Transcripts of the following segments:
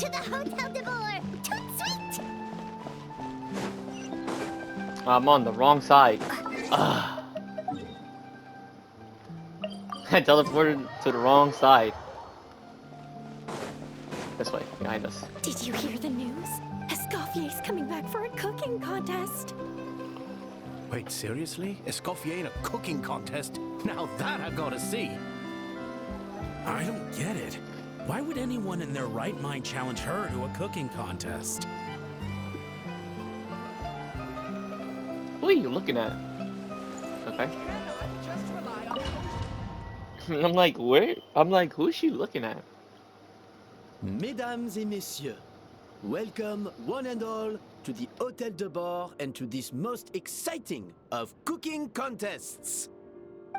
To the Hotel de Boer! Toot sweet! I'm on the wrong side. Ugh. I teleported to the wrong side. This way, behind us. Did you hear the news? Escoffier's coming back for a cooking contest. Wait, seriously? Escoffier in a cooking contest? Now that I've got to see. I don't get it. Why would anyone in their right mind challenge her to a cooking contest? Who are you looking at? Okay. I'm like, where? I'm like, who's she looking at? Mesdames et messieurs, welcome one and all to the Hotel de Boer and to this most exciting of cooking contests.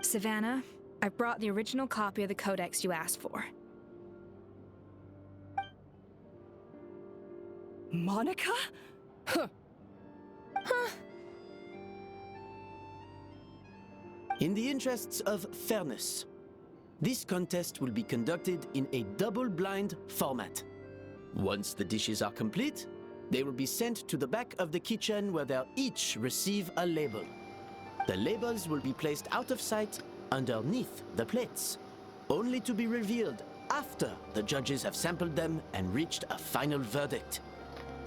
Savannah, I've brought the original copy of the codex you asked for. Monica? Huh. In the interests of fairness, this contest will be conducted in a double-blind format. Once the dishes are complete, they will be sent to the back of the kitchen where they'll each receive a label. The labels will be placed out of sight underneath the plates, only to be revealed after the judges have sampled them and reached a final verdict.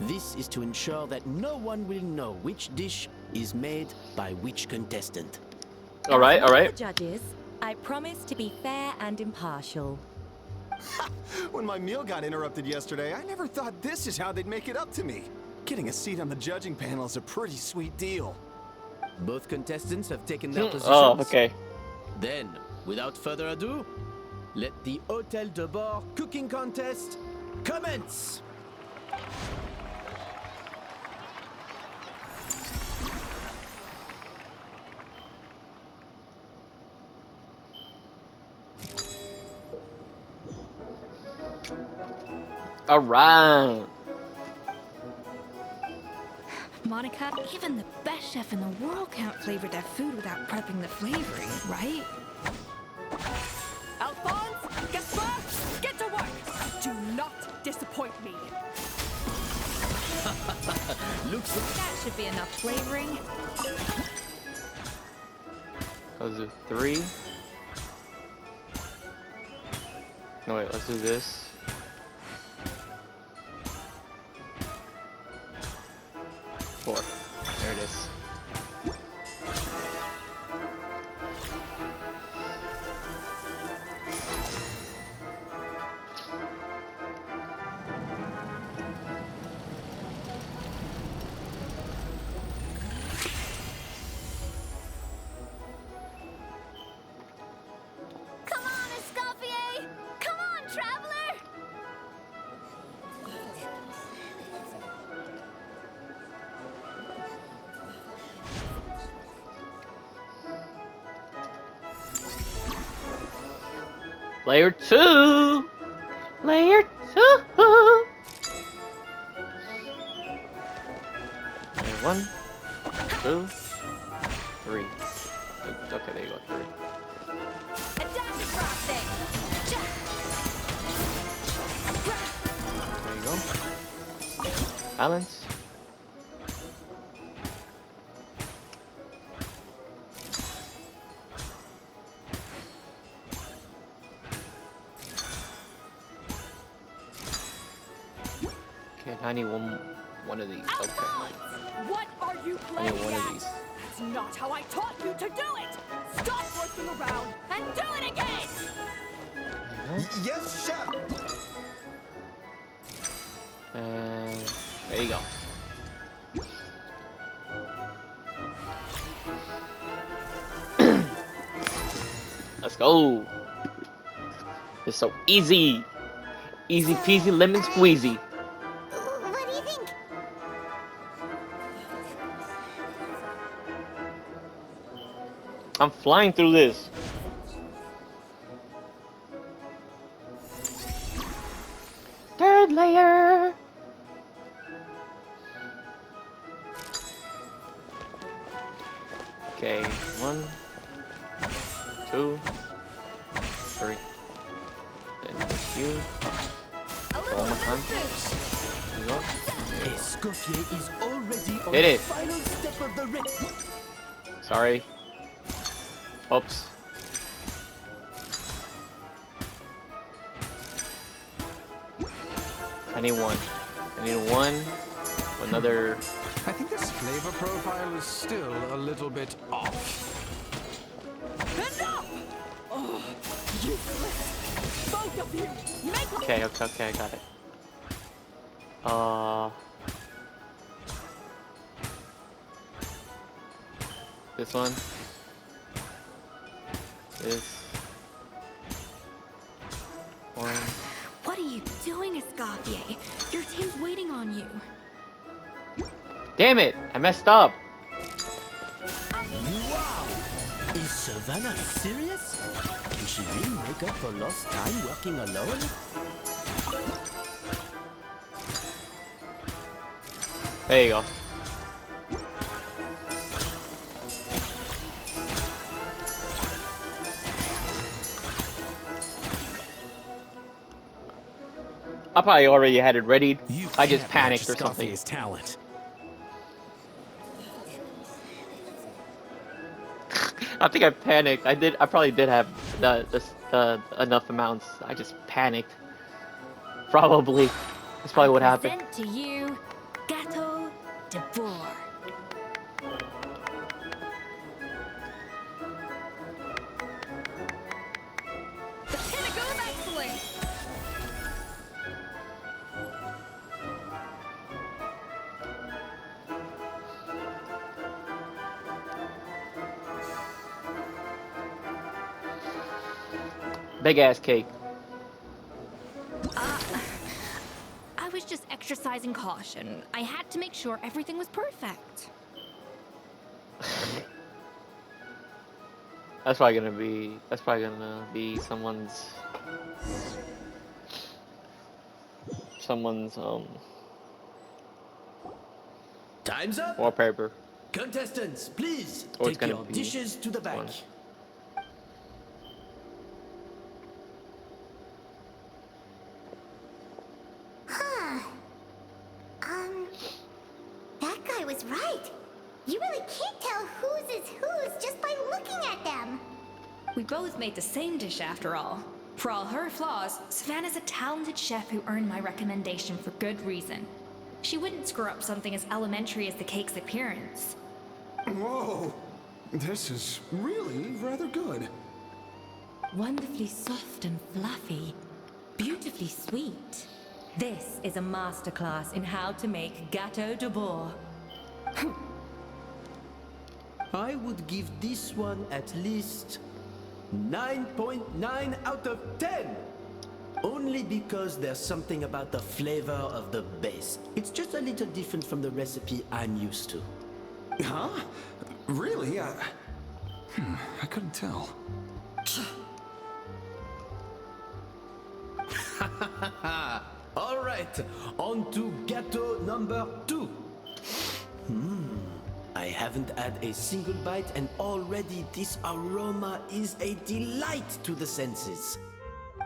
This is to ensure that no one will know which dish is made by which contestant. All right, all right. Judges, I promise to be fair and impartial. When my meal got interrupted yesterday, I never thought this is how they'd make it up to me. Getting a seat on the judging panel is a pretty sweet deal. Both contestants have taken their positions. Oh, okay. Then, without further ado, let the Hotel de Boer cooking contest commence! All right. Monica, even the best chef in the world can't flavor their food without prepping the flavoring, right? Alphonse, Gaspar, get to work! Do not disappoint me. That should be enough flavoring. Let's do 3. No, wait, let's do this. 4. There it is. Come on, Escoffier! Come on, traveler! Layer 2! Layer 2! Layer 1, 2, 3. Okay, there you go, 3. Adaptive frosting! There you go. Balance. Okay, I need one of these. Okay. What are you I need playing one of at? these. That's not how I taught you to do it! Stop working around and do it again! Yes, chef! And there you go. Let's go. It's so easy. Easy peasy lemon squeezy. What do you think? I'm flying through this. Third layer. Okay, 1, 2, 3. Then you. one more time. There you go. Escoffier is already on Hit the it. final step of the race. Sorry. Oops. I need one. I need one. Another. I think this flavor profile is still a little bit off. Enough! Oh, useless. Both of you. Make Okay, I got it. This one. This one. What are you doing, Escoffier? Your team's waiting on you. Damn it! I messed up. Wow! Is Savannah serious? Can she really make up for lost time working alone? There you go. I probably already had it ready. You I just can't panicked match or something. Escoffier's talent. I think I panicked. I probably did have the enough amounts. I just panicked. Probably. That's probably what happened. Present to you, Gâteau de Bourg. the pinnacle of excellence. Big ass cake. I was just exercising caution. I had to make sure everything was perfect. That's probably gonna be someone's Time's up! wallpaper. Contestants, please Or it's take gonna your be dishes to the back. one. That guy was right. You really can't tell whose is whose just by looking at them. We both made the same dish after all. For all her flaws, Savannah's a talented chef who earned my recommendation for good reason. She wouldn't screw up something as elementary as the cake's appearance. Whoa! This is really rather good. Wonderfully soft and fluffy. Beautifully sweet. This is a masterclass in how to make Gâteau de Bourg. I would give this one at least 9.9 out of 10. Only because there's something about the flavor of the base. It's just a little different from the recipe I'm used to. Huh? Really? I couldn't tell. All right, on to gâteau number 2. I haven't had a single bite and already this aroma is a delight to the senses.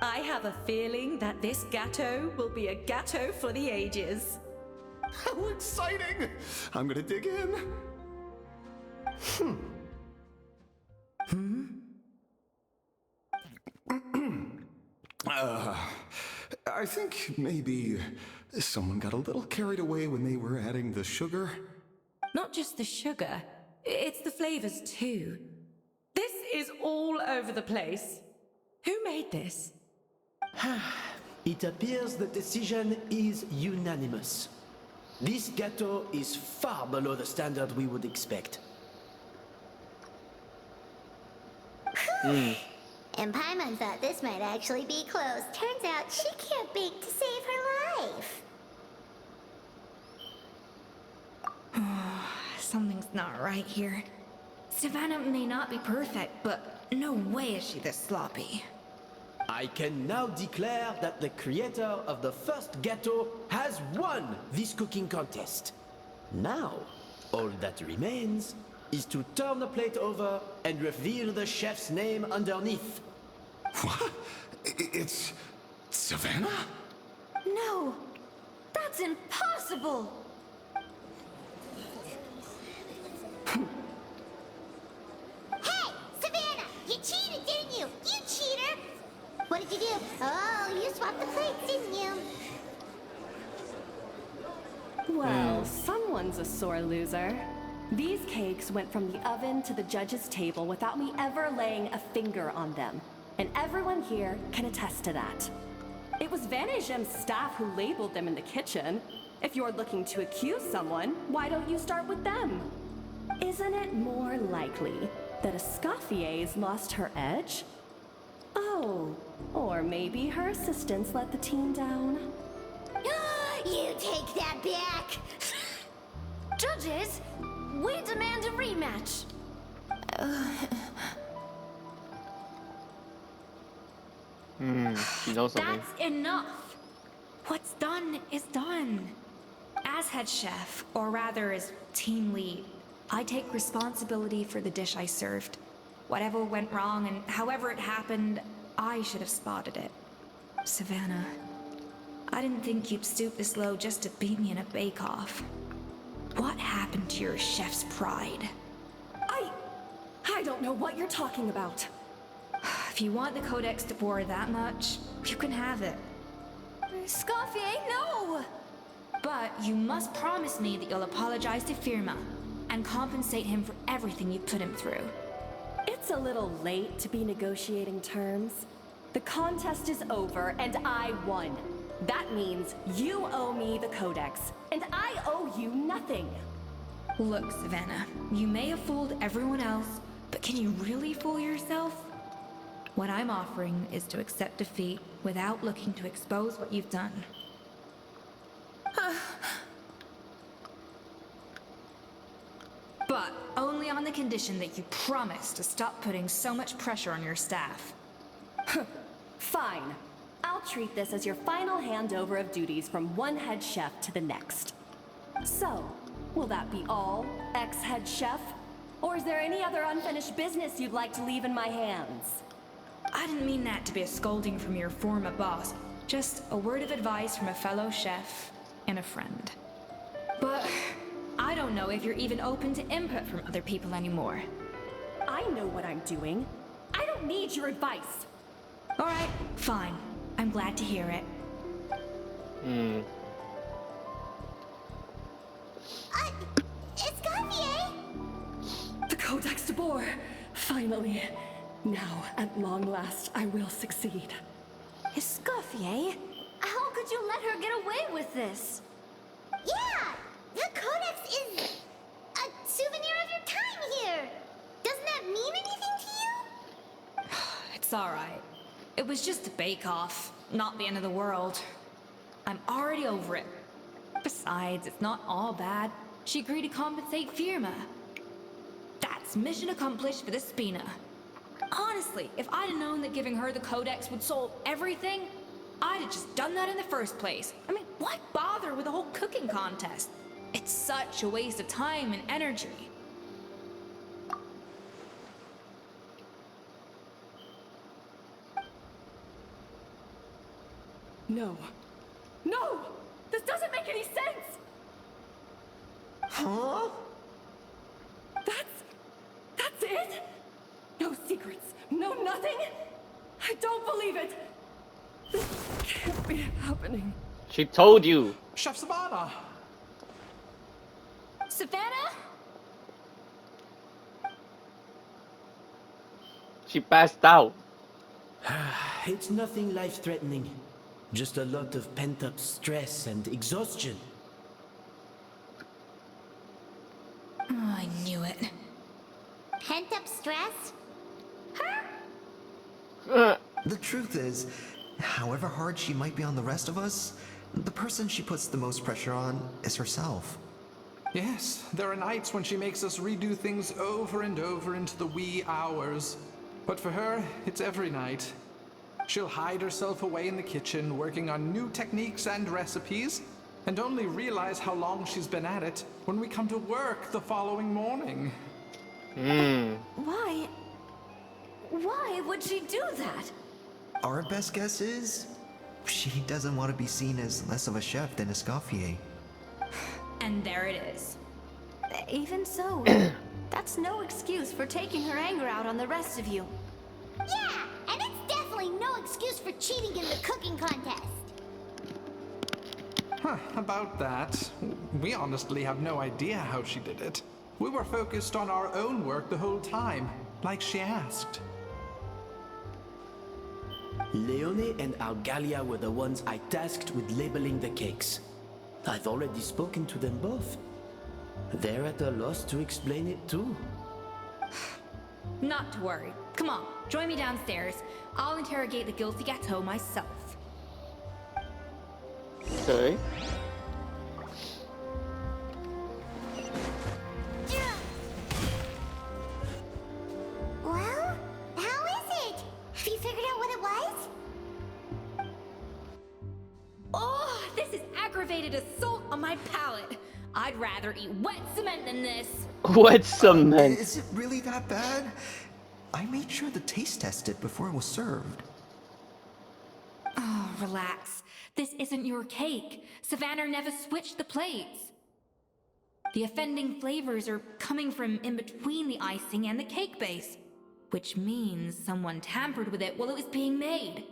I have a feeling that this gâteau will be a gâteau for the ages. How exciting! I'm gonna dig in. I think maybe someone got a little carried away when they were adding the sugar. Not just the sugar, it's the flavors too. This is all over the place. Who made this? It appears the decision is unanimous. This gâteau is far below the standard we would expect. And Paimon thought this might actually be close. Turns out she can't bake to save her life. Something's not right here. Savannah may not be perfect, but no way is she this sloppy. I can now declare that the creator of the first gâteau has won this cooking contest. Now, all that remains is to turn the plate over and reveal the chef's name underneath. What? It's Savannah? No! That's impossible! Hey, Savannah! You cheated, didn't you? You cheater! What did you do? Oh, you swapped the plates, didn't you? Well, someone's a sore loser. These cakes went from the oven to the judge's table without me ever laying a finger on them. And everyone here can attest to that. It was Van Gem's staff who labeled them in the kitchen. If you're looking to accuse someone, why don't you start with them? Isn't it more likely that Escoffier's lost her edge? Oh, or maybe her assistants let the team down. You take that back! Judges, we demand a rematch. She knows something. That's enough. What's done is done. As head chef, or rather as team lead, I take responsibility for the dish I served. Whatever went wrong and however it happened, I should have spotted it. Savannah, I didn't think you'd stoop this low just to beat me in a bake-off. What happened to your chef's pride? I don't know what you're talking about. If you want the Codex de Boer that much, you can have it. Scoffier, no! But you must promise me that you'll apologize to Firma and compensate him for everything you put him through. It's a little late to be negotiating terms. The contest is over and I won. That means you owe me the Codex, and I owe you nothing. Look, Savannah, you may have fooled everyone else, but can you really fool yourself? What I'm offering is to accept defeat without looking to expose what you've done. But only on the condition that you promise to stop putting so much pressure on your staff. Fine. I'll treat this as your final handover of duties from one head chef to the next. So, will that be all, ex-head chef? Or is there any other unfinished business you'd like to leave in my hands? I didn't mean that to be a scolding from your former boss. Just a word of advice from a fellow chef and a friend. But I don't know if you're even open to input from other people anymore. I know what I'm doing. I don't need your advice. All right, fine. I'm glad to hear it. Escoffier! The Codex de Boer! Finally. Now, at long last, I will succeed. Escoffier? How could you let her get away with this? Yeah! The Codex is a souvenir of your time here! Doesn't that mean anything to you? It's all right. It was just a bake-off, not the end of the world. I'm already over it. Besides, it's not all bad. She agreed to compensate Firma. That's mission accomplished for the Spina. Honestly, if I'd have known that giving her the Codex would solve everything, I'd have just done that in the first place. I mean, why bother with the whole cooking contest? It's such a waste of time and energy. No. No! This doesn't make any sense! Huh? That's it? No secrets, no nothing? I don't believe it! This can't be happening. She told you. Chef Savannah! Savannah? She passed out. It's nothing life-threatening. Just a lot of pent-up stress and exhaustion. Oh, I knew it. Pent-up stress? The truth is, however hard she might be on the rest of us, the person she puts the most pressure on is herself. Yes, there are nights when she makes us redo things over and over into the wee hours. But for her, it's every night. She'll hide herself away in the kitchen, working on new techniques and recipes, and only realize how long she's been at it when we come to work the following morning. Why would she do that? Our best guess is She doesn't want to be seen as less of a chef than Escoffier. And there it is. Even so, that's no excuse for taking her anger out on the rest of you. Yeah, and it's definitely no excuse for cheating in the cooking contest. About that, we honestly have no idea how she did it. We were focused on our own work the whole time, like she asked. Leone and Algalia were the ones I tasked with labeling the cakes. I've already spoken to them both. They're at a loss to explain it too. Not to worry. Come on, join me downstairs. I'll interrogate the guilty Gateau myself. Okay. Well, how is it? Have you figured out what it was? Oh, this is aggravated assault on my palate. I'd rather eat wet cement than this. Wet cement. Is it really that bad? I made sure to taste test it before it was served. Oh, relax. This isn't your cake. Savannah never switched the plates. The offending flavors are coming from in between the icing and the cake base, which means someone tampered with it while it was being made.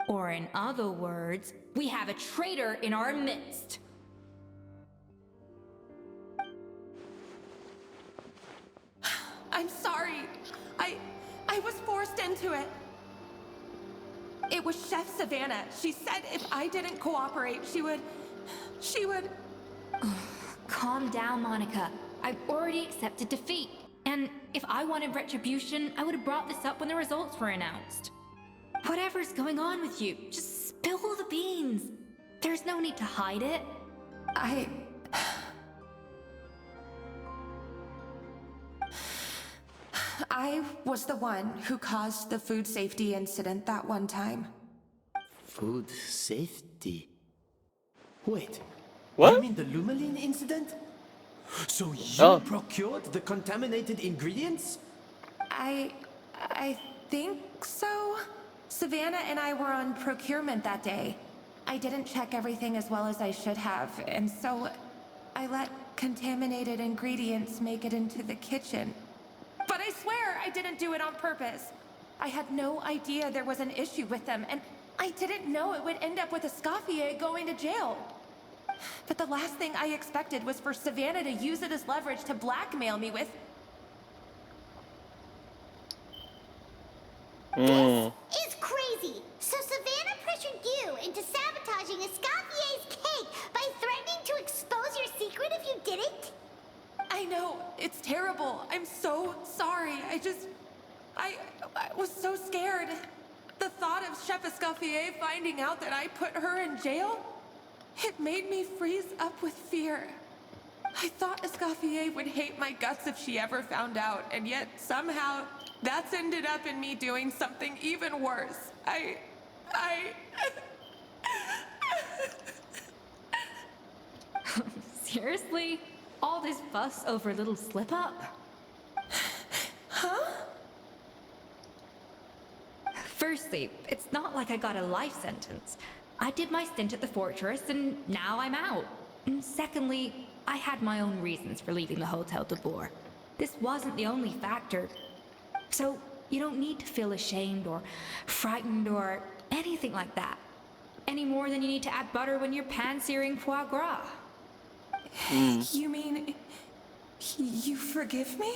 Or in other words, we have a traitor in our midst. I'm sorry. I was forced into it. It was Chef Savannah. She said if I didn't cooperate, she would... Calm down, Monica. I've already accepted defeat. And if I wanted retribution, I would have brought this up when the results were announced. Whatever's going on with you, just spill the beans. There's no need to hide it. I was the one who caused the food safety incident that one time. Food safety? Wait. What? You mean the Lumaline incident? So you procured the contaminated ingredients? I think so. Savannah and I were on procurement that day. I didn't check everything as well as I should have, and so I let contaminated ingredients make it into the kitchen. But I swear I didn't do it on purpose. I had no idea there was an issue with them, and I didn't know it would end up with Escoffier going to jail. But the last thing I expected was for Savannah to use it as leverage to blackmail me with... This is crazy. So Savannah pressured you into sabotaging Escoffier's cake by threatening to expose your secret if you didn't? I know, it's terrible. I'm so sorry. I was so scared. The thought of Chef Escoffier finding out that I put her in jail, it made me freeze up with fear. I thought Escoffier would hate my guts if she ever found out, and yet somehow that's ended up in me doing something even worse. Seriously? All this fuss over a little slip-up? Huh? Firstly, it's not like I got a life sentence. I did my stint at the fortress, and now I'm out. And secondly, I had my own reasons for leaving the Hotel de Boer. This wasn't the only factor. So, you don't need to feel ashamed or frightened or anything like that. Any more than you need to add butter when you're pan-searing foie gras. You mean... you forgive me?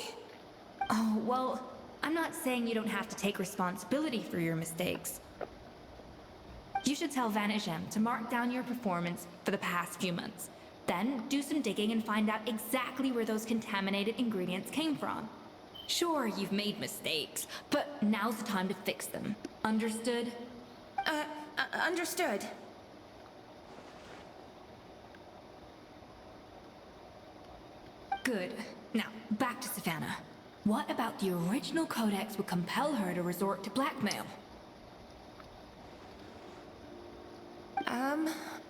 Oh, well, I'm not saying you don't have to take responsibility for your mistakes. You should tell Vanagem to mark down your performance for the past few months. Then do some digging and find out exactly where those contaminated ingredients came from. Sure, you've made mistakes, but now's the time to fix them. Understood? Understood. Good. Now, back to Savannah. What about the original codex would compel her to resort to blackmail?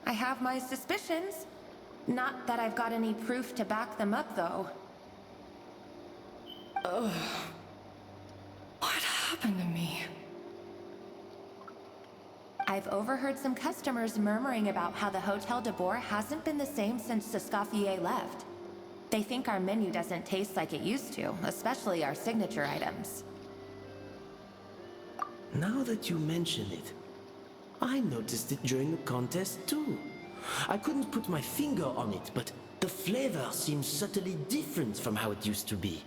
I have my suspicions. Not that I've got any proof to back them up, though. Ugh. What happened to me? I've overheard some customers murmuring about how the Hotel de Boer hasn't been the same since Escoffier left. They think our menu doesn't taste like it used to, especially our signature items. Now that you mention it, I noticed it during the contest too. I couldn't put my finger on it, but the flavor seems subtly different from how it used to be.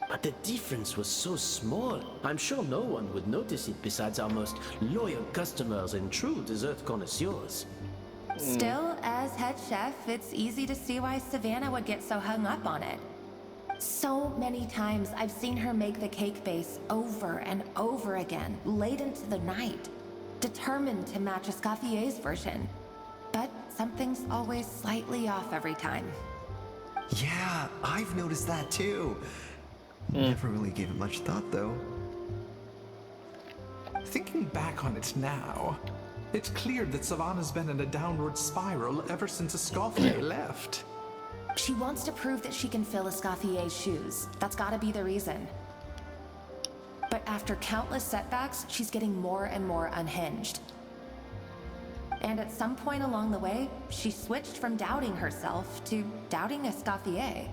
But the difference was so small, I'm sure no one would notice it besides our most loyal customers and true dessert connoisseurs. Still, as head chef, it's easy to see why Savannah would get so hung up on it. So many times I've seen her make the cake base over and over again, late into the night, determined to match Escoffier's version. But something's always slightly off every time. Yeah, I've noticed that too. Never really gave it much thought, though. Thinking back on it now, it's clear that Savannah's been in a downward spiral ever since Escoffier left. She wants to prove that she can fill Escoffier's shoes. That's gotta be the reason. But after countless setbacks, she's getting more and more unhinged. And at some point along the way, she switched from doubting herself to doubting Escoffier.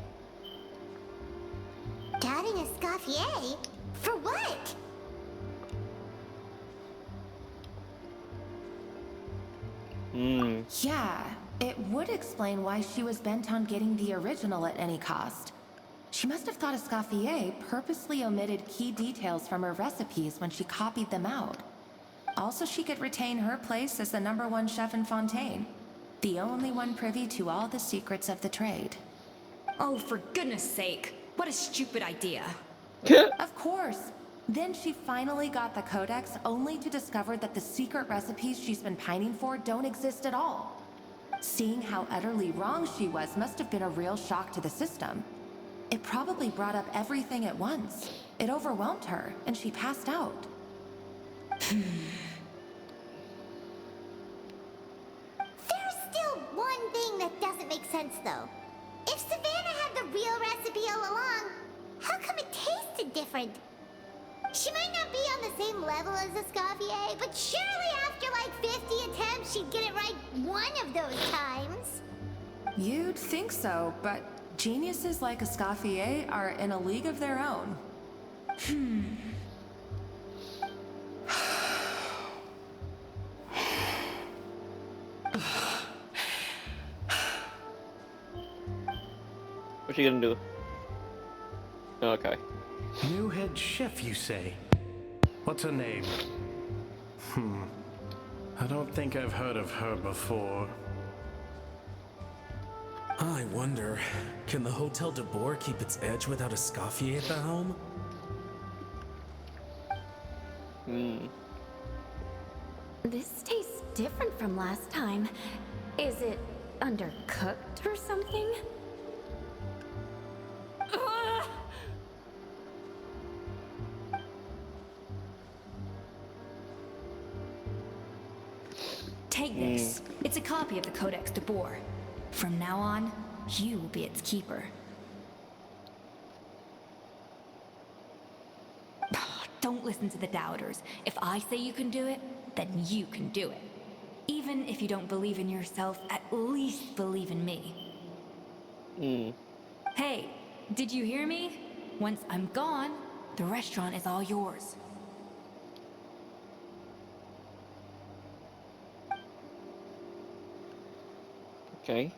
Doubting Escoffier? For what? Yeah, it would explain why she was bent on getting the original at any cost. She must have thought Escoffier purposely omitted key details from her recipes when she copied them out. Also, she could retain her place as the #1 chef in Fontaine, the only one privy to all the secrets of the trade. Oh, for goodness sake. What a stupid idea. Of course. Then she finally got the codex, only to discover that the secret recipes she's been pining for don't exist at all. Seeing how utterly wrong she was must have been a real shock to the system. It probably brought up everything at once. It overwhelmed her, and she passed out. There's still one thing that doesn't make sense, though. If Savannah had the real recipe all along, how come it tasted different? She might not be on the same level as Escoffier, but surely after like 50 attempts, she'd get it right one of those times. You'd think so, but geniuses like Escoffier are in a league of their own. What's she gonna do? Okay. New head chef, you say? What's her name? I don't think I've heard of her before. I wonder, can the Hotel de Boer keep its edge without Escoffier at the helm? This tastes different from last time. Is it undercooked or something? Take this. It's a copy of the Codex de Boer. From now on, you will be its keeper. Don't listen to the doubters. If I say you can do it, then you can do it. Even if you don't believe in yourself, at least believe in me. Hey, did you hear me? Once I'm gone, the restaurant is all yours. Okay.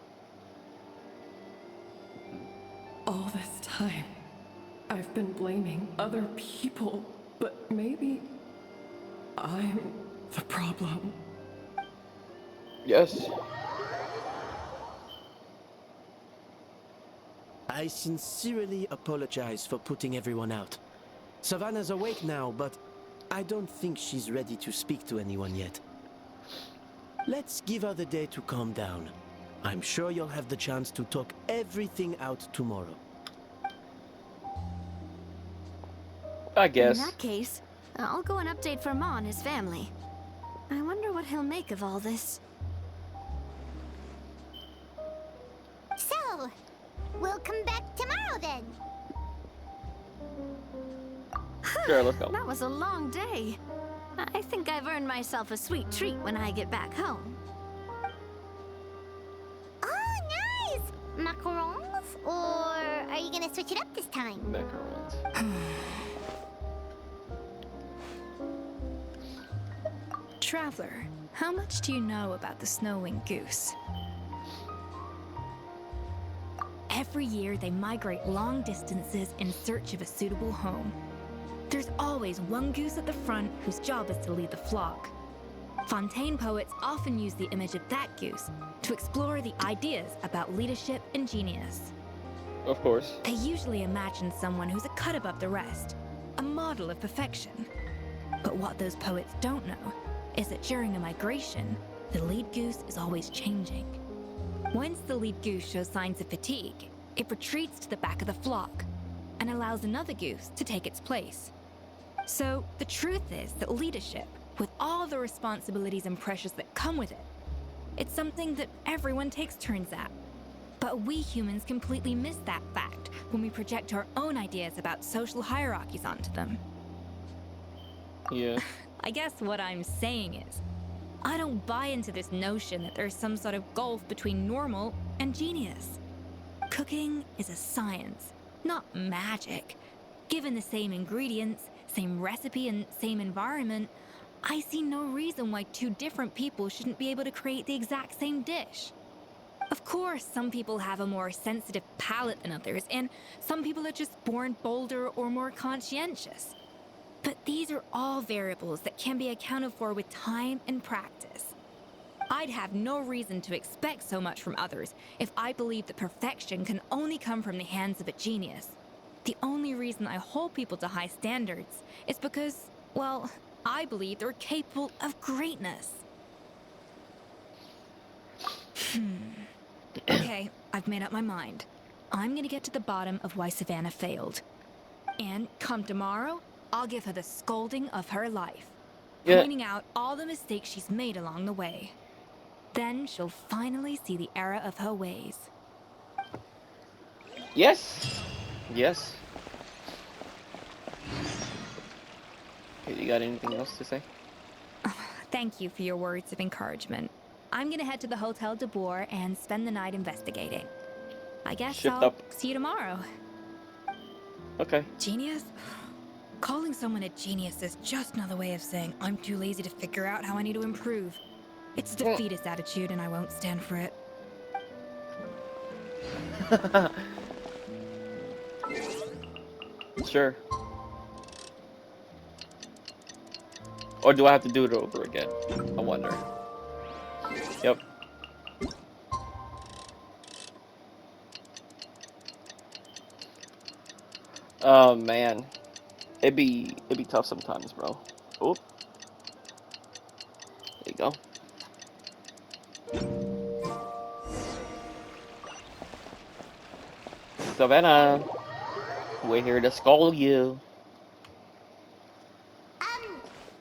All this time, I've been blaming other people, but maybe I'm the problem. Yes. I sincerely apologize for putting everyone out. Savannah's awake now, but I don't think she's ready to speak to anyone yet. Let's give her the day to calm down. I'm sure you'll have the chance to talk everything out tomorrow. I guess. In that case, I'll go and update Verma and his family. I wonder what he'll make of all this. So, we'll come back tomorrow then. Sure, let's go. That was a long day. I think I've earned myself a sweet treat when I get back home. Oh, nice! Macarons? Or are you gonna switch it up this time? Macarons. Traveler, how much do you know about the snow-winged goose? Every year, they migrate long distances in search of a suitable home. There's always one goose at the front whose job is to lead the flock. Fontaine poets often use the image of that goose to explore the ideas about leadership and genius. Of course. They usually imagine someone who's a cut above the rest, a model of perfection. But what those poets don't know is that during a migration, the lead goose is always changing. Once the lead goose shows signs of fatigue, it retreats to the back of the flock and allows another goose to take its place. So the truth is that leadership, with all the responsibilities and pressures that come with it, it's something that everyone takes turns at. But we humans completely miss that fact when we project our own ideas about social hierarchies onto them. Yeah. I guess what I'm saying is, I don't buy into this notion that there's some sort of gulf between normal and genius. Cooking is a science, not magic. Given the same ingredients, same recipe, and same environment, I see no reason why two different people shouldn't be able to create the exact same dish. Of course, some people have a more sensitive palate than others, and some people are just born bolder or more conscientious. But these are all variables that can be accounted for with time and practice. I'd have no reason to expect so much from others if I believed that perfection can only come from the hands of a genius. The only reason I hold people to high standards is because, well, I believe they're capable of greatness. Okay, I've made up my mind. I'm gonna get to the bottom of why Savannah failed. And come tomorrow, I'll give her the scolding of her life, pointing out all the mistakes she's made along the way. Then she'll finally see the error of her ways. Yes. Yes. Okay, you got anything else to say? Thank you for your words of encouragement. I'm gonna head to the Hotel de Boer and spend the night investigating. I guess Shift I'll up. see you tomorrow. Okay. Genius? Calling someone a genius is just another way of saying I'm too lazy to figure out how I need to improve. It's a defeatist attitude and I won't stand for it. Sure. Or do I have to do it over again? I wonder. Yep. Oh man. It'd be tough sometimes, bro. Oh. There you go. Savannah, we're here to scold you.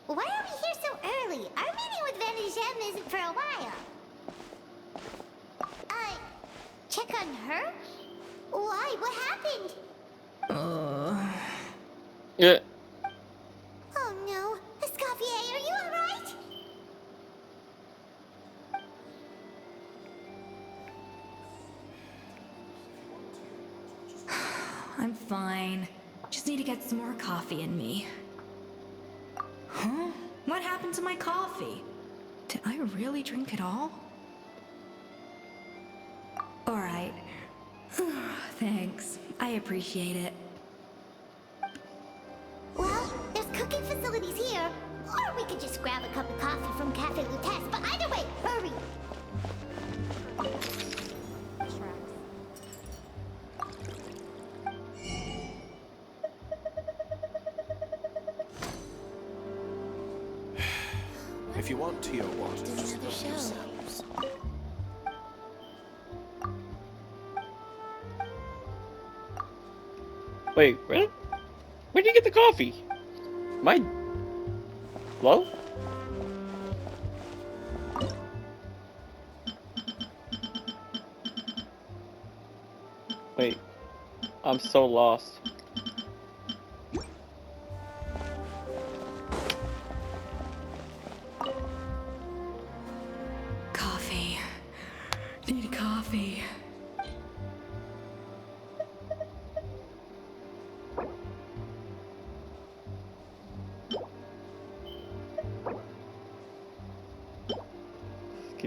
Why are we here so early? Our meeting with Van de Gem isn't for a while. Check on her? Why? What happened? Yeah. Oh no. Escoffier, are you alright? I'm fine. Just need to get some more coffee in me. Huh? What happened to my coffee? Did I really drink it all? Alright. Thanks. I appreciate it. Well, there's cooking facilities here. Or we could just grab a cup of coffee from Cafe Lutece. But either way, hurry! If you want tea or water, just Another help show. yourselves. Wait, really? Where'd you get the coffee? My low? Wait, I'm so lost.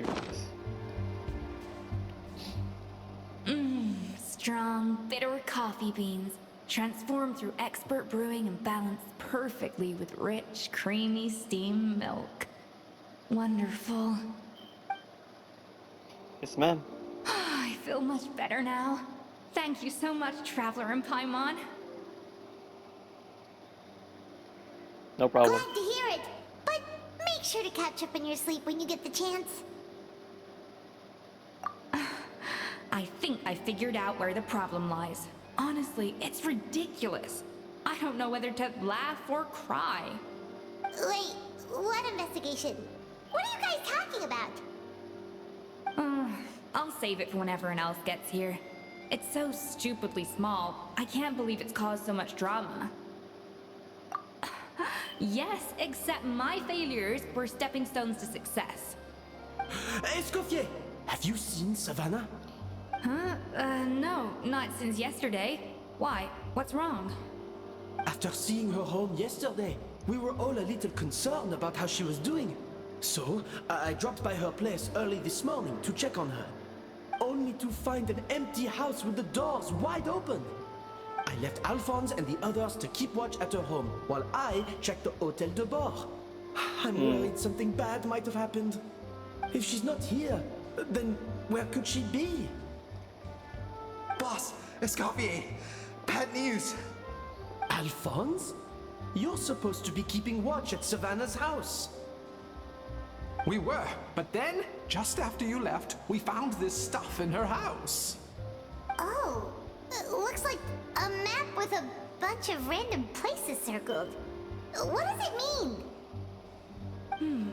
series. Strong, bitter coffee beans, transformed through expert brewing and balanced perfectly with rich, creamy steamed milk. Wonderful. Yes, ma'am. I feel much better now. Thank you so much, Traveler and Paimon. No problem. Glad to hear it, but make sure to catch up in your sleep when you get the chance. I think I figured out where the problem lies. Honestly, it's ridiculous. I don't know whether to laugh or cry. Wait, what investigation? What are you guys talking about? I'll save it for when everyone else gets here. It's so stupidly small, I can't believe it's caused so much drama. Yes, except my failures were stepping stones to success. Escoffier, have you seen Savannah? Huh? No, not since yesterday. Why? What's wrong? After seeing her home yesterday, we were all a little concerned about how she was doing. So, I dropped by her place early this morning to check on her. Only to find an empty house with the doors wide open. I left Alphonse and the others to keep watch at her home, while I checked the Hôtel de Bord. I'm worried something bad might have happened. If she's not here, then where could she be? Boss, Escoffier, bad news. Alphonse? You're supposed to be keeping watch at Savannah's house. We were, but then, just after you left, we found this stuff in her house. Oh, it looks like a map with a bunch of random places circled. What does it mean?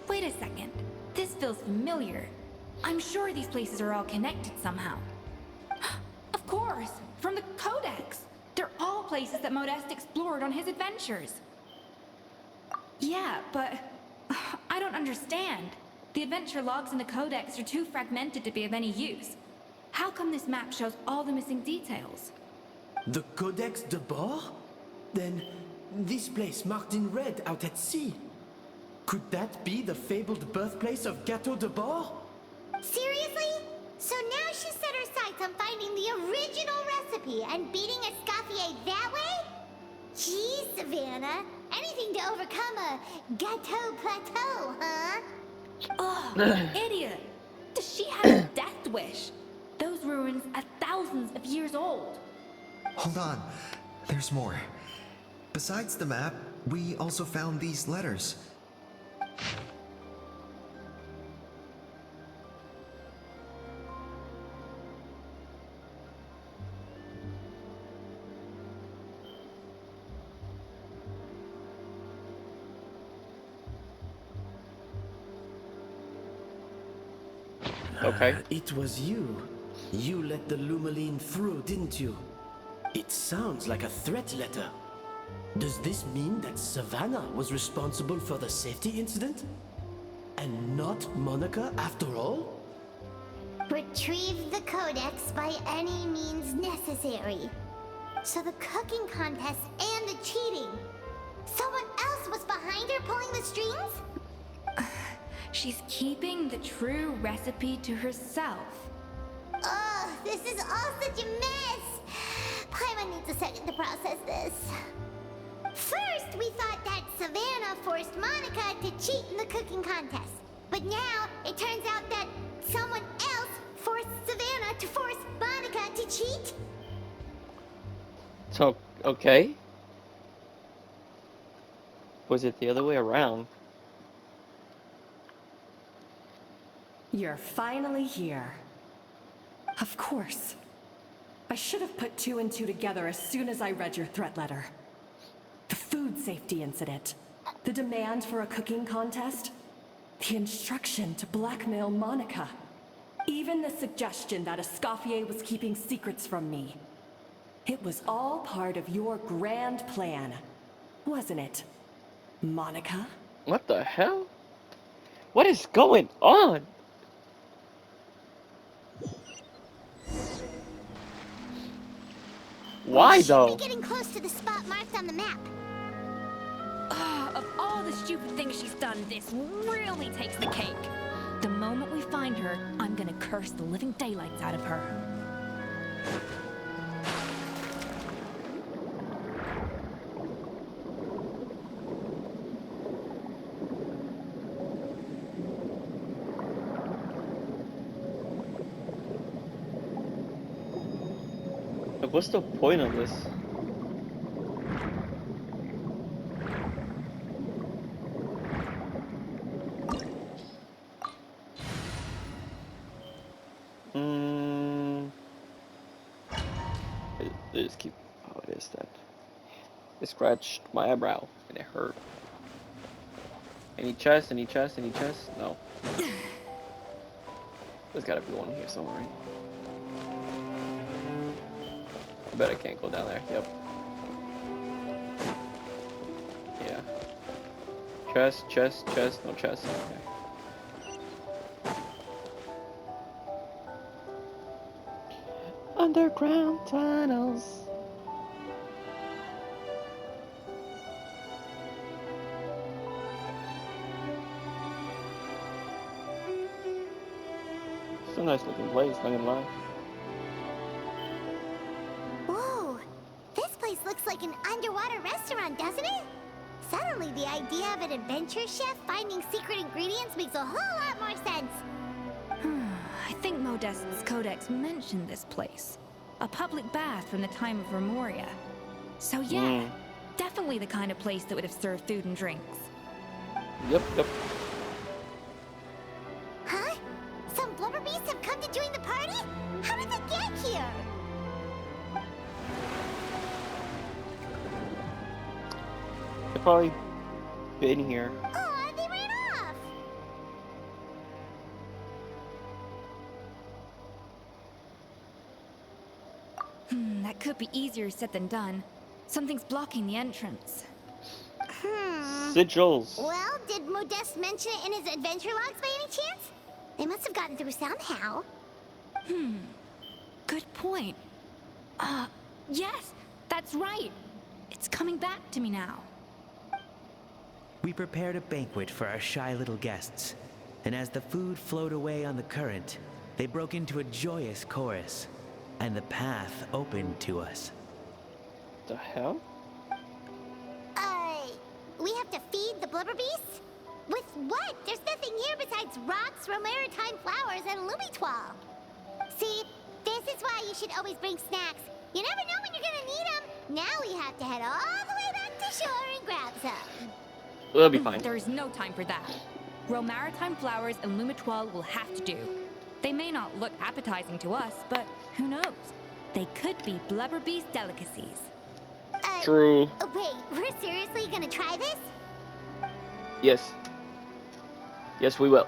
Wait a second. This feels familiar. I'm sure these places are all connected somehow. Of course, from the Codex. They're all places that Modeste explored on his adventures. Yeah, but I don't understand. The adventure logs in the Codex are too fragmented to be of any use. How come this map shows all the missing details? The Codex de Bord? Then this place marked in red out at sea. Could that be the fabled birthplace of Gateau de Bord? Seriously? So now she set her sights on finding the original recipe and beating Escoffier that way? Geez, Savannah. Anything to overcome a Gateau plateau, huh? Ugh, idiot! Does she have a death wish? Those ruins are thousands of years old. Hold on, there's more. Besides the map, we also found these letters. Okay. It was you. You let the Lumaline through, didn't you? It sounds like a threat letter. Does this mean that Savannah was responsible for the safety incident? And not Monica after all? Retrieve the Codex by any means necessary. So the cooking contest and the cheating. Someone else was behind her pulling the strings? She's keeping the true recipe to herself. Ugh, this is all such a mess. Paimon needs a second to process this. First, we thought that Savannah forced Monica to cheat in the cooking contest. But now, it turns out that someone else forced Savannah to force Monica to cheat? So, okay. Was it the other way around? You're finally here. Of course. I should have put two and two together as soon as I read your threat letter. The food safety incident. The demand for a cooking contest. The instruction to blackmail Monica. Even the suggestion that Escoffier was keeping secrets from me. It was all part of your grand plan, wasn't it, Monica? What the hell? What is going on? Why though? We're getting close to the spot marked on the map. Of all the stupid things she's done, this really takes the cake. The moment we find her, I'm gonna curse the living daylights out of her. Like, what's the point of this? They just keep. Oh, it is that. It scratched my eyebrow and it hurt. Any chest? Any chest? Any chest? No. There's gotta be one here somewhere, right? I bet I can't go down there. Yep. Yeah. Chest, chest, chest. No chest. Okay. Underground tunnels. It's a nice looking place, not gonna lie. Whoa, this place looks like an underwater restaurant, doesn't it? Suddenly, the idea of an adventure chef finding secret ingredients makes a whole lot more sense. I think Modest's codex mentioned this place. A public bath from the time of Remoria. So yeah, definitely the kind of place that would have served food and drinks. Yep, yep. Huh? Some blubber beasts have come to join the party? How did they get here? They've probably been here. Aw, they ran off! That could be easier said than done. Something's blocking the entrance. Sigils. Well, did Modeste mention it in his adventure logs by any chance? They must have gotten through somehow. Good point. Yes, that's right. It's coming back to me now. We prepared a banquet for our shy little guests, and as the food flowed away on the current, they broke into a joyous chorus, and the path opened to us. The hell? We have to feed the blubber beasts? With what? There's nothing here besides rocks, romaritime flowers, and lumitoile. See, this is why you should always bring snacks. You never know when you're gonna need them. Now we have to head all the way back to shore and grab some. We'll be fine. There's no time for that. Romaritime flowers and lumitoile will have to do. They may not look appetizing to us, but who knows? They could be blubber beast delicacies. True. Wait, we're seriously gonna try this? Yes. Yes, we will.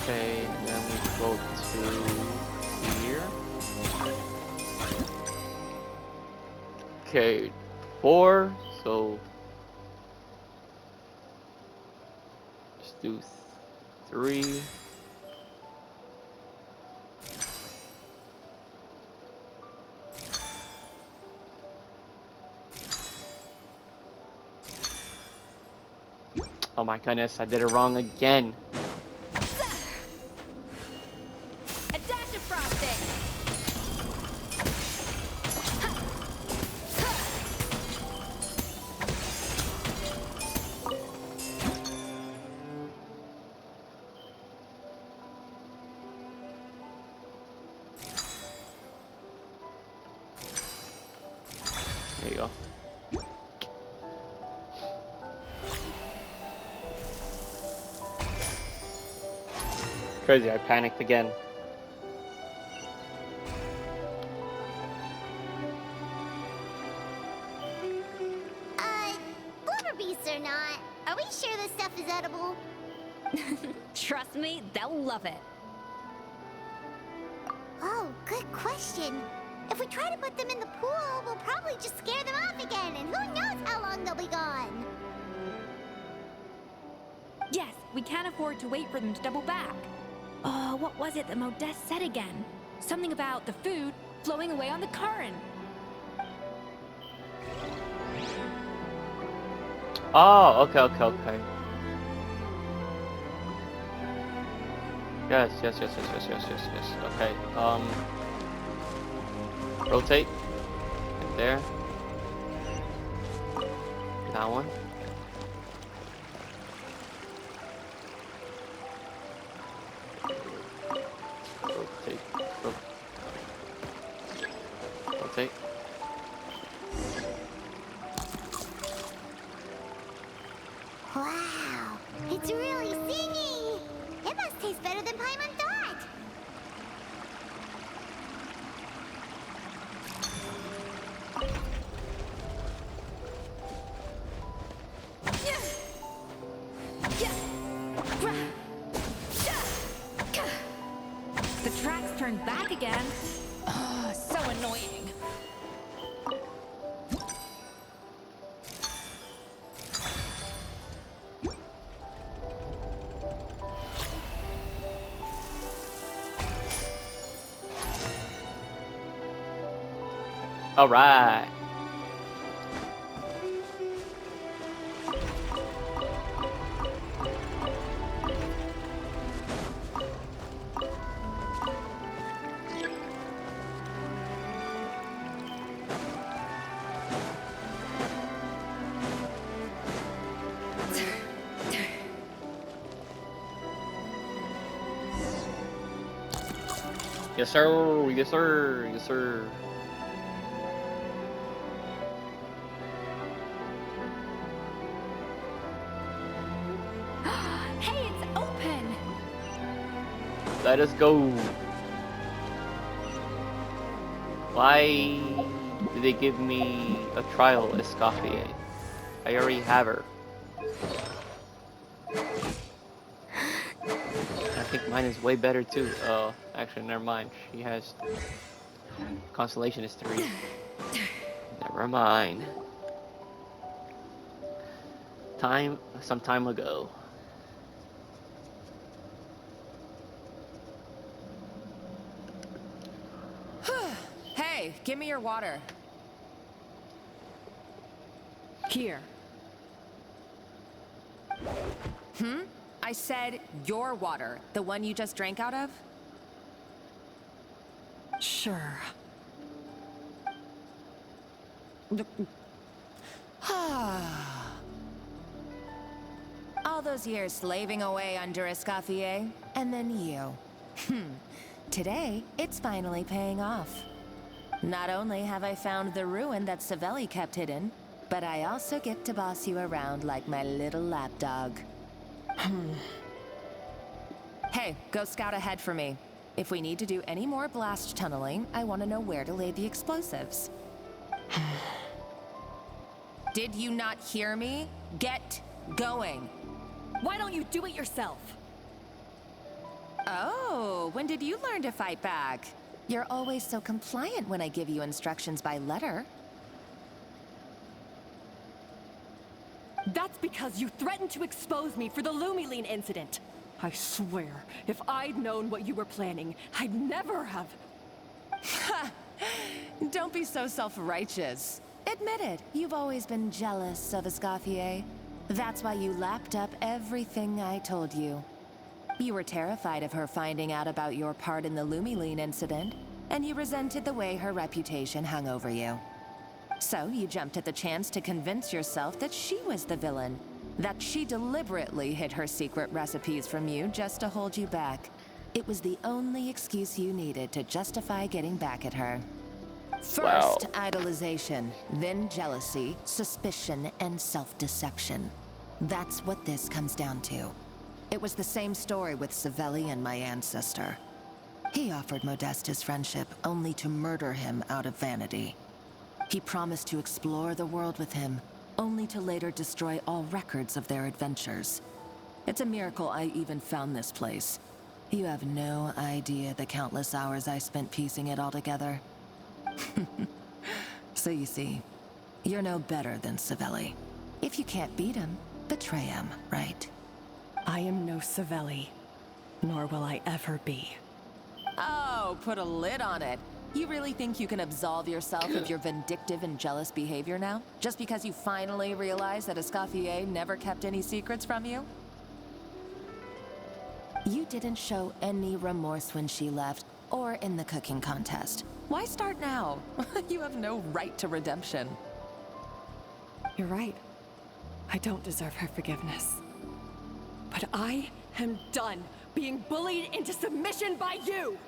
Okay, and then we go to here. Okay, 4, so just do 3. Oh my goodness, I did it wrong again. A dash of frosting. There you go. Crazy, I panicked again. Blubber beasts or not, are we sure this stuff is edible? Trust me, they'll love it. Oh, good question. If we try to put them in the pool, we'll probably just scare them off again, and who knows how long they'll be gone. Yes, we can't afford to wait for them to double back. Oh, what was it that Modeste said again? Something about the food flowing away on the current. Oh, okay. Yes. Okay. Rotate. Right there. That one. Rotate. Rotate. Wow, it's really singing! It must taste better than Paimon thought! The tracks turned back again. Oh, so annoying. All right. Yes, sir. Yes, sir. Yes, sir. Hey, it's open! Let us go. Why did they give me a trial Escoffier? I already have her. I think mine is way better too. Oh, actually, never mind. She has Constellation is 3. Never mind. Some time ago. Hey, give me your water. Here. I said your water, the one you just drank out of? Sure. All those years slaving away under Escoffier, and then you. Today, it's finally paying off. Not only have I found the ruin that Savelli kept hidden, but I also get to boss you around like my little lapdog. Hey, go scout ahead for me. If we need to do any more blast tunneling, I want to know where to lay the explosives. Did you not hear me? Get going. Why don't you do it yourself? Oh, when did you learn to fight back? You're always so compliant when I give you instructions by letter. That's because you threatened to expose me for the Lumiline incident. I swear, if I'd known what you were planning, I'd never have... Don't be so self-righteous. Admit it, you've always been jealous of Escoffier. That's why you lapped up everything I told you. You were terrified of her finding out about your part in the Lumiline incident, and you resented the way her reputation hung over you. So you jumped at the chance to convince yourself that she was the villain, that she deliberately hid her secret recipes from you just to hold you back. It was the only excuse you needed to justify getting back at her. First, idolization, then jealousy, suspicion, and self-deception. That's what this comes down to. It was the same story with Savelli and my ancestor. He offered Modeste his friendship only to murder him out of vanity. He promised to explore the world with him, only to later destroy all records of their adventures. It's a miracle I even found this place. You have no idea the countless hours I spent piecing it all together. So you see, you're no better than Savelli. If you can't beat him, betray him, right? I am no Savelli, nor will I ever be. Oh, put a lid on it. You really think you can absolve yourself of your vindictive and jealous behavior now? Just because you finally realize that Escoffier never kept any secrets from you? You didn't show any remorse when she left, or in the cooking contest. Why start now? You have no right to redemption. You're right. I don't deserve her forgiveness. But I am done being bullied into submission by you!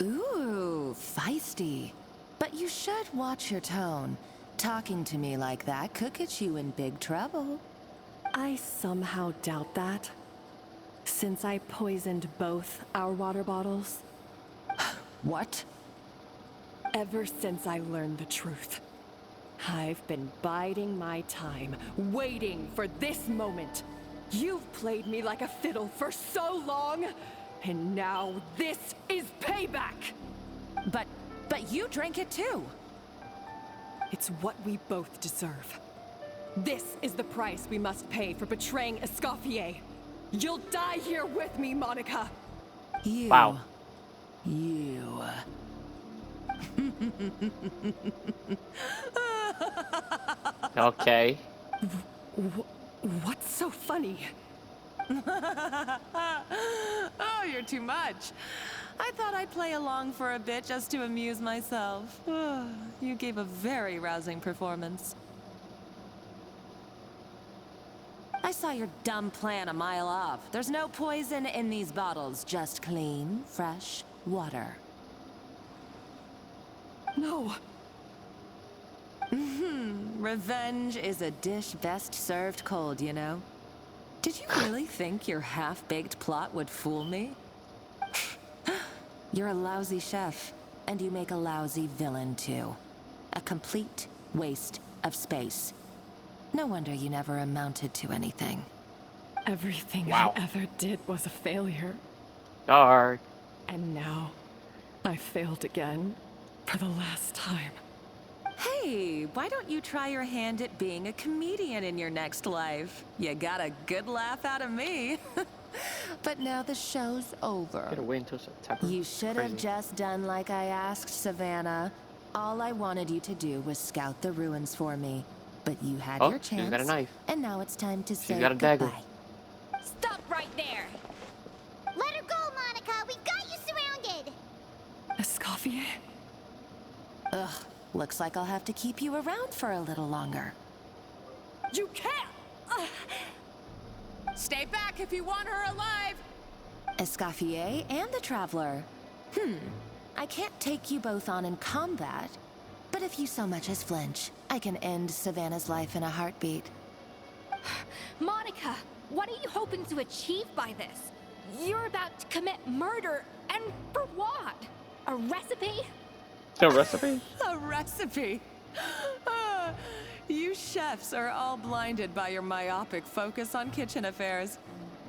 Ooh, feisty. But you should watch your tone. Talking to me like that could get you in big trouble. I somehow doubt that. Since I poisoned both our water bottles. What? Ever since I learned the truth, I've been biding my time, waiting for this moment. You've played me like a fiddle for so long, and now this is payback! But you drank it too! It's what we both deserve. This is the price we must pay for betraying Escoffier. You'll die here with me, Monica! You... Wow. You... Okay. What's so funny? Oh, you're too much. I thought I'd play along for a bit just to amuse myself. You gave a very rousing performance. I saw your dumb plan a mile off. There's no poison in these bottles, just clean, fresh water. No. Revenge is a dish best served cold, you know? Did you really think your half-baked plot would fool me? You're a lousy chef, and you make a lousy villain, too. A complete waste of space. No wonder you never amounted to anything. Everything Wow. I ever did was a failure. Dark. And now, I failed again, for the last time. Hey, why don't you try your hand at being a comedian in your next life? You got a good laugh out of me. But now the show's over. Gotta wait until September. You should have just done like I asked, Savannah. All I wanted you to do was scout the ruins for me. But you had your chance. She's got a knife. And now it's time to say got a dagger. goodbye. Stop right there! Let her go, Monica! We've got you surrounded! Escoffier? Ugh, looks like I'll have to keep you around for a little longer. You can't! Stay back if you want her alive! Escoffier and the Traveler. I can't take you both on in combat, but if you so much as flinch, I can end Savannah's life in a heartbeat. Monica, what are you hoping to achieve by this? You're about to commit murder, and for what? A recipe? A recipe? A recipe? You chefs are all blinded by your myopic focus on kitchen affairs.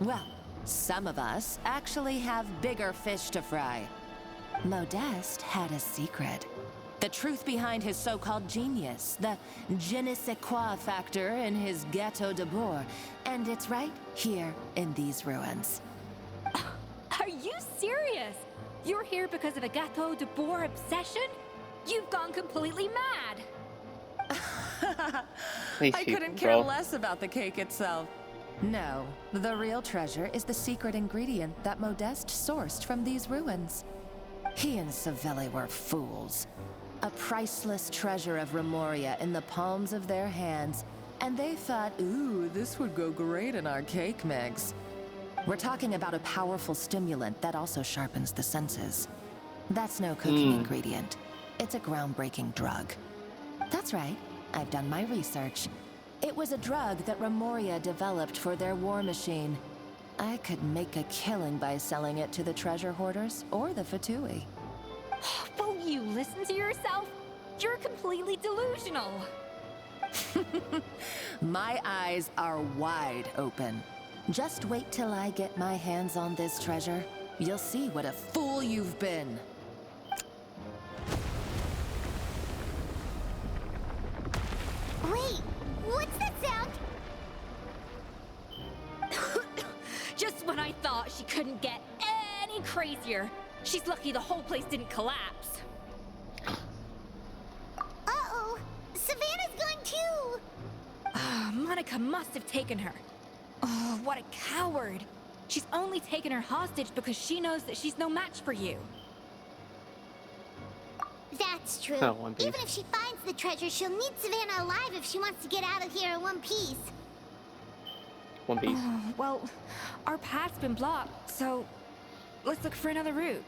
Well, some of us actually have bigger fish to fry. Modeste had a secret. The truth behind his so-called genius, the je ne sais quoi factor in his Gâteau de Bourg, and it's right here in these ruins. Are you serious? You're here because of a Gâteau de Bourg obsession? You've gone completely mad! I couldn't care less about the cake itself. No, the real treasure is the secret ingredient that Modeste sourced from these ruins. He and Savelli were fools. A priceless treasure of Remoria in the palms of their hands, and they thought, ooh, this would go great in our cake mix. We're talking about a powerful stimulant that also sharpens the senses. That's no cooking ingredient. It's a groundbreaking drug. That's right, I've done my research. It was a drug that Remoria developed for their war machine. I could make a killing by selling it to the treasure hoarders or the Fatui. Won't you listen to yourself? You're completely delusional. My eyes are wide open. Just wait till I get my hands on this treasure. You'll see what a fool you've been. Wait, what's that sound? Just when I thought she couldn't get any crazier. She's lucky the whole place didn't collapse. Uh-oh, Savannah's going too. Monica must have taken her. Oh, what a coward. She's only taken her hostage because she knows that she's no match for you. That's true. Oh, One Piece. Even if she finds the treasure, she'll need Savannah alive if she wants to get out of here in one piece. One Piece. Well, our path's been blocked, so let's look for another route.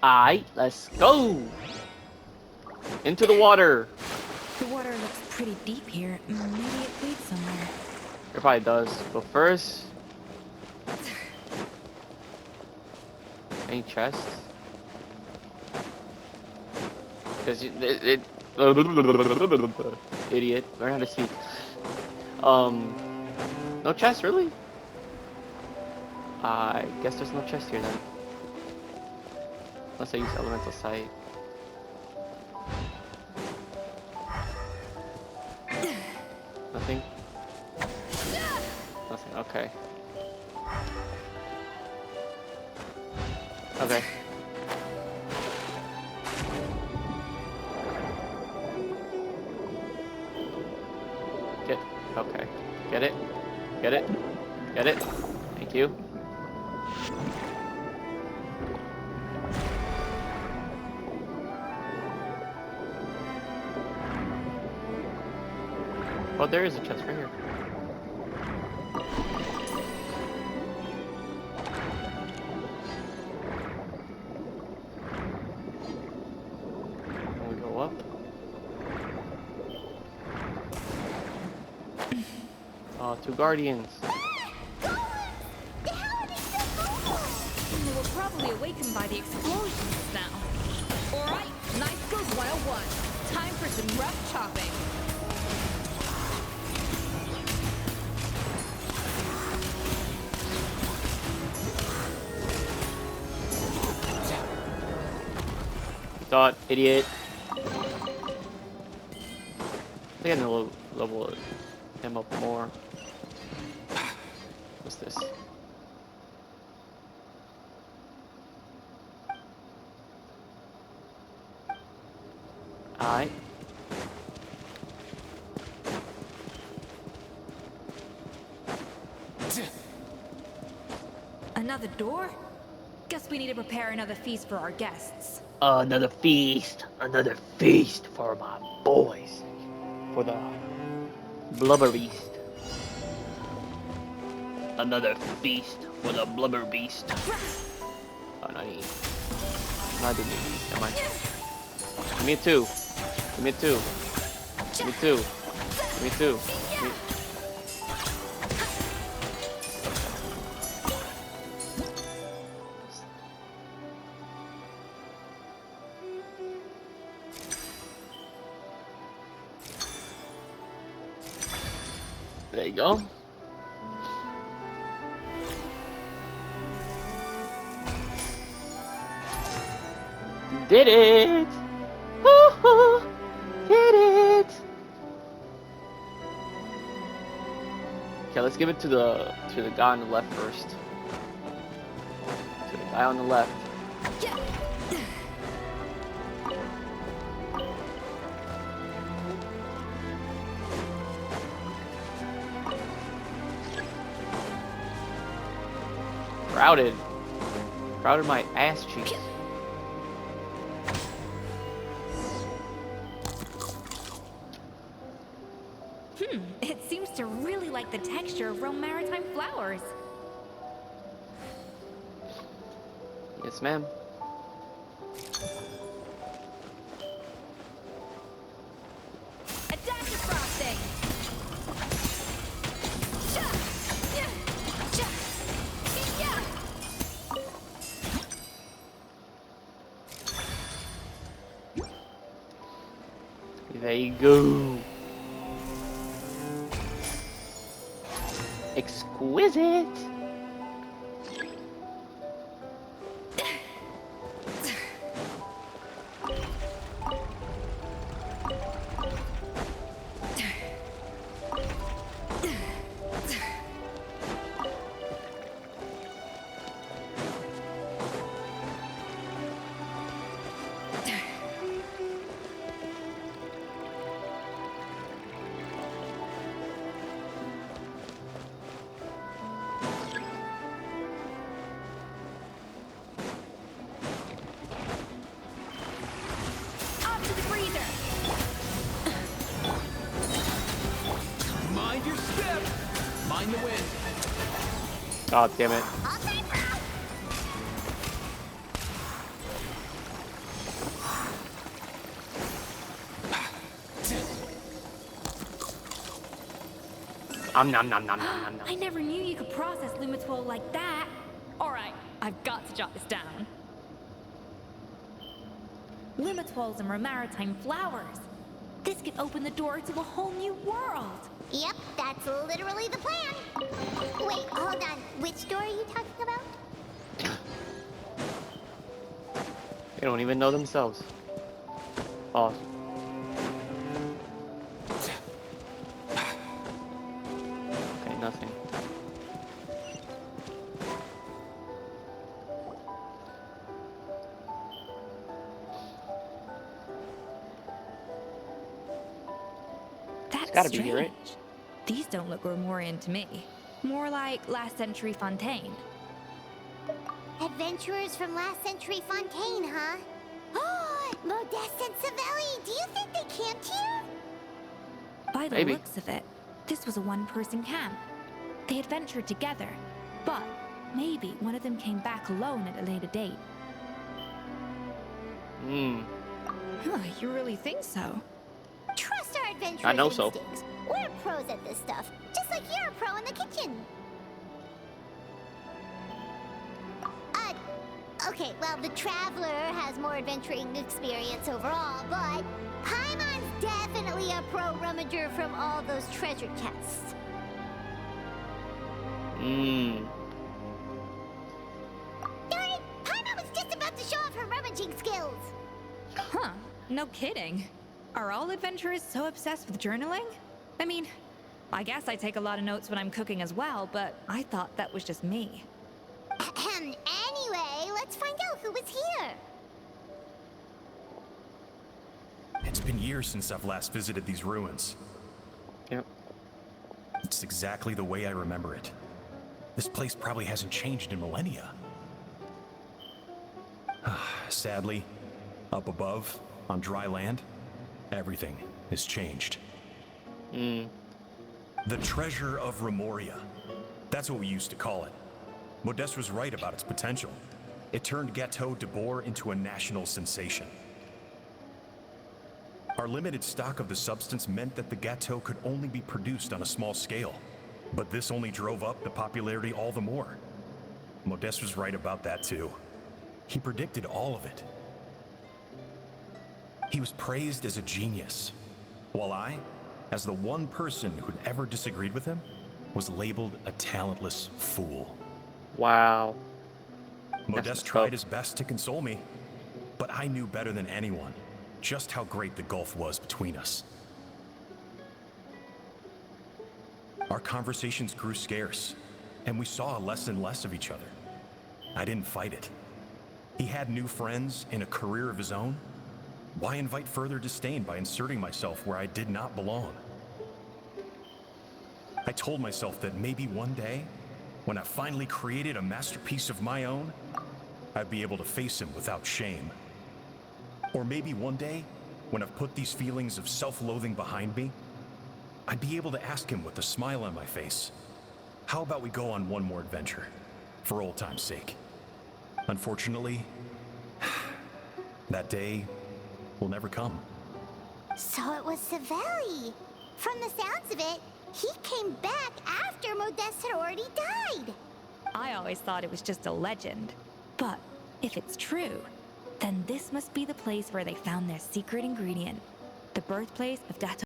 Alright, let's go! Into the water! The water looks pretty deep here. Maybe it leads somewhere. It probably does. But first... Any chests? Because it idiot. Learn how to speak. No chest, really? I guess there's no chest here then. Unless I use elemental sight. Nothing? Nothing, okay. Okay. Okay. Get it? Get it? Get it? Thank you. Oh, there is a chest right here. Can we go up? Oh, two guardians. They were probably awakened by the explosions now. Alright, Knife Goes 101. Time for some rough chopping. Thought, idiot. I think I know level him up more. What's this? Alright. Another door? Guess we need to prepare another feast for our guests. Another feast for my boys. For the blubber beast. Another feast for the blubber beast. Oh, no, I didn't need these. Never mind. Give me two. Give me two. Give me two. Give me two. Give me... There you go. Did it! Woo-hoo! Did it! Okay, let's give it to the guy on the left first. To the guy on the left. Crowded my ass cheeks. It seems to really like the texture of Rome maritime flowers. Yes, ma'am. A dash of frosting. There you go. Exquisite. Find the wind. God damn it. Nom nom nom nom nom nom. I never knew you could process Lumitwol like that. Alright, I've got to jot this down. Lumitwols and maritime flowers. This could open the door to a whole new world. Yep, that's literally the plan. Wait, hold on. Which door are you talking about? They don't even know themselves. Pause. Okay, nothing. That's Gotta be strange. here, right? These don't look Romorian to me. More like last century Fontaine. Adventurers from last century Fontaine, huh? Oh, Modeste and Savelli, do you think they camped here? By the Maybe. looks of it, this was a one-person camp. They adventured together, but maybe one of them came back alone at a later date. Hmm. Huh, you really think so? Trust our adventurers' I know so. instincts. We're pros at this stuff, just like you're a pro in the kitchen. Okay, well, the Traveler has more adventuring experience overall, but Paimon's definitely a pro rummager from all those treasure chests. Hmm. Darn it! Paimon was just about to show off her rummaging skills. Huh, no kidding. Are all adventurers so obsessed with journaling? I mean, I guess I take a lot of notes when I'm cooking as well, but I thought that was just me. Anyway, let's find out who was here. It's been years since I've last visited these ruins. Yep. It's exactly the way I remember it. This place probably hasn't changed in millennia. Sadly, up above, on dry land, everything has changed. Hmm. The treasure of Remoria. That's what we used to call it. Modeste was right about its potential. It turned Gâteau de Bourg into a national sensation. Our limited stock of the substance meant that the gâteau could only be produced on a small scale. But this only drove up the popularity all the more. Modeste was right about that too. He predicted all of it. He was praised as a genius, while I, as the one person who'd ever disagreed with him, was labeled a talentless fool. Wow. Modeste tried his best to console me, but I knew better than anyone just how great the gulf was between us. Our conversations grew scarce, and we saw less and less of each other. I didn't fight it. He had new friends and a career of his own. Why invite further disdain by inserting myself where I did not belong? I told myself that maybe one day, when I finally created a masterpiece of my own, I'd be able to face him without shame. Or maybe one day, when I've put these feelings of self-loathing behind me, I'd be able to ask him with a smile on my face, how about we go on one more adventure, for old time's sake? Unfortunately, that day will never come. So it was Savelli. From the sounds of it, he came back after Modeste had already died. I always thought it was just a legend. But if it's true, then this must be the place where they found their secret ingredient, the birthplace of Gâteau